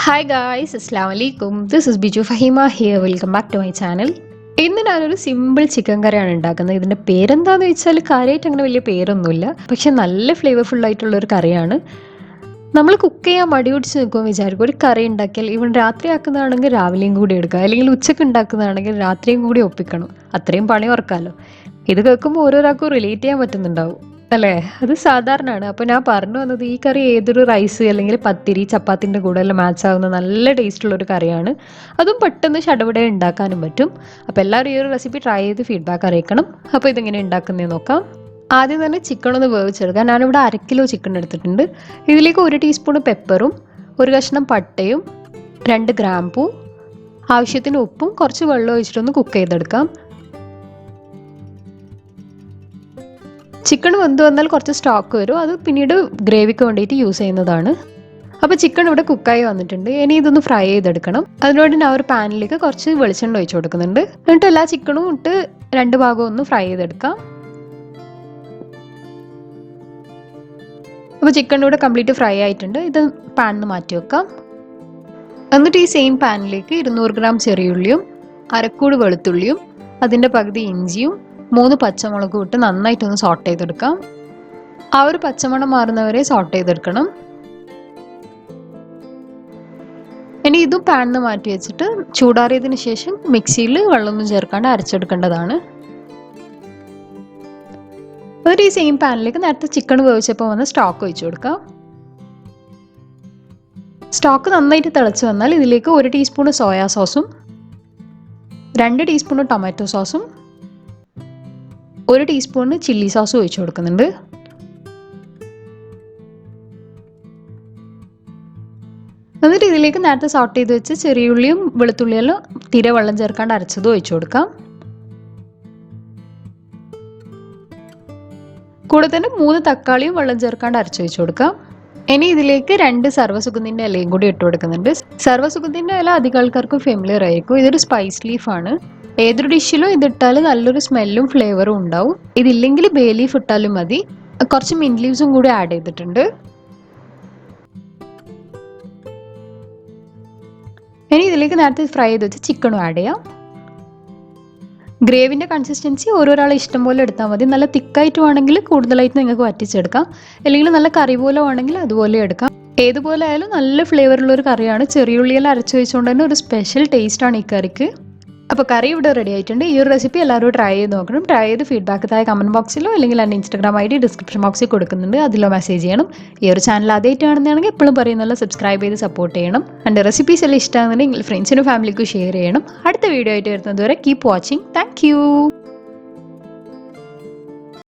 Hi guys, Assalamualaikum. This is Biju Fahima here. Welcome back to my channel. ഇന്ന് ഞാനൊരു simple chicken കറിയാണ് ഉണ്ടാക്കുന്നത്. ഇതിൻ്റെ പേരെന്താണെന്ന് വെച്ചാൽ കാര്യമായിട്ട് അങ്ങനെ വലിയ പേരൊന്നുമില്ല, പക്ഷെ നല്ല ഫ്ലേവർഫുൾ ആയിട്ടുള്ള ഒരു കറിയാണ്. നമ്മൾ കുക്ക് ചെയ്യാൻ മടി പിടിച്ച് നിൽക്കുമെന്ന് വിചാരിക്കും. ഒരു കറി ഉണ്ടാക്കിയാൽ ഇവൻ രാത്രി ആക്കുന്നതാണെങ്കിൽ രാവിലെയും കൂടി എടുക്കുക, അല്ലെങ്കിൽ ഉച്ചയ്ക്ക് ഉണ്ടാക്കുന്നതാണെങ്കിൽ രാത്രിയും കൂടി ഒപ്പിക്കണം. അത്രയും പണി ഓർക്കാമല്ലോ. ഇത് കേൾക്കുമ്പോൾ ഓരോരാൾക്കും റിലേറ്റ് ചെയ്യാൻ പറ്റുന്നുണ്ടാവും അല്ലേ? അത് സാധാരണയാണ്. അപ്പോൾ ഞാൻ പറഞ്ഞു വന്നത്, ഈ കറി ഏതൊരു റൈസ് അല്ലെങ്കിൽ പത്തിരി ചപ്പാത്തിൻ്റെ കൂടെ എല്ലാം മാച്ച് ആവുന്ന നല്ല ടേസ്റ്റുള്ളൊരു കറിയാണ്. അതും പെട്ടെന്ന് ചടപടെ ഉണ്ടാക്കാനും പറ്റും. അപ്പോൾ എല്ലാവരും ഈ ഒരു റെസിപ്പി ട്രൈ ചെയ്ത് ഫീഡ്ബാക്ക് അറിയിക്കണം. അപ്പോൾ ഇതെങ്ങനെ ഉണ്ടാക്കുന്നതെന്ന് നോക്കാം. ആദ്യം തന്നെ ചിക്കൻ ഒന്ന് വേവിച്ചെടുക്കാം. ഞാനിവിടെ 1/2 കിലോ ചിക്കൻ എടുത്തിട്ടുണ്ട്. ഇതിലേക്ക് 1 ടീസ്പൂൺ പെപ്പറും 1 കഷ്ണം പട്ടയും 2 ഗ്രാമ്പൂ, ആവശ്യത്തിന് ഉപ്പും കുറച്ച് വെള്ളം ഒഴിച്ചിട്ടൊന്ന് കുക്ക് ചെയ്തെടുക്കാം. ചിക്കൻ വെന്ത് വന്നാൽ കുറച്ച് സ്റ്റോക്ക് വരും, അത് പിന്നീട് ഗ്രേവിക്ക് വേണ്ടിയിട്ട് യൂസ് ചെയ്യുന്നതാണ്. അപ്പോൾ ചിക്കൻ ഇവിടെ കുക്കായി വന്നിട്ടുണ്ട്. ഇനി ഇതൊന്ന് ഫ്രൈ ചെയ്തെടുക്കണം. അതിനുവേണ്ടി ഞാൻ ഒരു പാനിലേക്ക് കുറച്ച് വെളിച്ചെണ്ണ ഒഴിച്ച് കൊടുക്കുന്നുണ്ട്. എന്നിട്ട് എല്ലാ ചിക്കനും ഇട്ട് 2 ഭാഗവും ഒന്ന് ഫ്രൈ ചെയ്തെടുക്കാം. അപ്പോൾ ചിക്കൻ ഇവിടെ കംപ്ലീറ്റ് ഫ്രൈ ആയിട്ടുണ്ട്. ഇത് പാനിൽ നിന്ന് മാറ്റി വെക്കാം. എന്നിട്ട് ഈ സെയിം പാനിലേക്ക് 200 ഗ്രാം ചെറിയുള്ളിയും 1/2 കൂട് വെളുത്തുള്ളിയും അതിൻ്റെ പകുതി ഇഞ്ചിയും 3 പച്ചമുളകും ഇട്ട് നന്നായിട്ടൊന്ന് സോട്ട് ചെയ്തെടുക്കാം. ആ ഒരു പച്ചമണം മാറുന്നവരെ സോട്ട് ചെയ്തെടുക്കണം. ഇനി ഇതും പാനിൽ നിന്ന് മാറ്റി വെച്ചിട്ട് ചൂടാറിയതിന് ശേഷം മിക്സിയിൽ വെള്ളമൊന്നും ചേർക്കാണ്ട് അരച്ചെടുക്കേണ്ടതാണ്. എന്നിട്ട് ഈ സെയിം പാനിലേക്ക് നേരത്തെ ചിക്കൻ വേവിച്ചപ്പോൾ വന്ന് സ്റ്റോക്ക് ഒഴിച്ചു കൊടുക്കാം. സ്റ്റോക്ക് നന്നായിട്ട് തിളച്ച് വന്നാൽ ഇതിലേക്ക് 1 ടീസ്പൂൺ സോയാ സോസും 2 ടീസ്പൂൺ ടൊമാറ്റോ സോസും 1 ടീസ്പൂൺ ചില്ലി സോസും ഒഴിച്ചു കൊടുക്കുന്നുണ്ട്. എന്നിട്ട് ഇതിലേക്ക് നേരത്തെ സോട്ട് ചെയ്ത് വെച്ച് ചെറിയുള്ളിയും വെളുത്തുള്ളിയെല്ലാം തീരെ വെള്ളം ചേർക്കാണ്ട് അരച്ചതും ഒഴിച്ചു കൊടുക്കാം. കൂടെ തന്നെ 3 തക്കാളിയും വെള്ളം ചേർക്കാണ്ട് അരച്ചൊഴിച്ചു കൊടുക്കാം. ഇനി ഇതിലേക്ക് 2 സർവ്വസുഗന്ധിൻ്റെ ഇലയും കൂടി ഇട്ട് കൊടുക്കുന്നുണ്ട്. സർവ്വസുഗന്ധിൻ്റെ ഇല അധികം ആൾക്കാർക്കും ഫെമിലിയർ ആയിരിക്കും. ഇതൊരു സ്പൈസ് ലീഫാണ്. ഏതൊരു ഡിഷിലും ഇതിട്ടാൽ നല്ലൊരു സ്മെല്ലും ഫ്ലേവറും ഉണ്ടാവും. ഇതില്ലെങ്കിൽ ബേ ലീഫ് ഇട്ടാലും മതി. കുറച്ച് മിന്റ് ലീവ്സും കൂടി ആഡ് ചെയ്തിട്ടുണ്ട്. ഇനി ഇതിലേക്ക് നേരത്തെ ഫ്രൈ ചെയ്ത് വെച്ച് ചിക്കനും ആഡ് ചെയ്യാം. ഗ്രേവിൻ്റെ കൺസിസ്റ്റൻസി ഓരോരാളെ ഇഷ്ടം പോലെ എടുത്താൽ മതി. നല്ല തിക്കായിട്ട് വേണമെങ്കിൽ കൂടുതലായിട്ട് നിങ്ങൾക്ക് വറ്റിച്ചെടുക്കാം, അല്ലെങ്കിൽ നല്ല കറി പോലെ വേണമെങ്കിൽ അതുപോലെ എടുക്കാം. ഏതുപോലെ ആയാലും നല്ല ഫ്ലേവറുള്ളൊരു കറിയാണ്. ചെറിയുള്ളിയെല്ലാം അരച്ച് വെച്ചുകൊണ്ട് തന്നെ ഒരു സ്പെഷ്യൽ ടേസ്റ്റാണ് ഈ കറിക്ക്. അപ്പോൾ കറി ഇവിടെ റെഡി ആയിട്ടുണ്ട്. ഈ ഒരു റെസിപ്പി എല്ലാവരും ട്രൈ ചെയ്ത് നോക്കണം. ട്രൈ ചെയ്ത് ഫീഡ്ബാക്ക് താഴെ കമൻറ്റ് ബോക്സിലോ അല്ലെങ്കിൽ എൻ്റെ ഇൻസ്റ്റാഗ്രാം ID ഡിസ്ക്രിപ്ഷൻ ബോക്സിൽ കൊടുക്കുന്നുണ്ട്, അതിലോ മെസ്സേജ് ചെയ്യണം. ഈ ഒരു ചാനൽ ആദ്യമായിട്ടാണെന്നാണെങ്കിൽ എപ്പോഴും പറയുന്നല്ലോ സബ്സ്ക്രൈബ് ചെയ്ത് സപ്പോർട്ട് ചെയ്യണം. എൻ്റെ റെസിപ്പീസ് എല്ലാം ഇഷ്ടമാണെന്നുണ്ടെങ്കിൽ ഫ്രണ്ട്സിനും ഫാമിലിക്കും ഷെയർ ചെയ്യണം. അടുത്ത വീഡിയോ ആയിട്ട് വരുന്നത് വരെ കീപ്പ് വാച്ചിങ്. Thank you.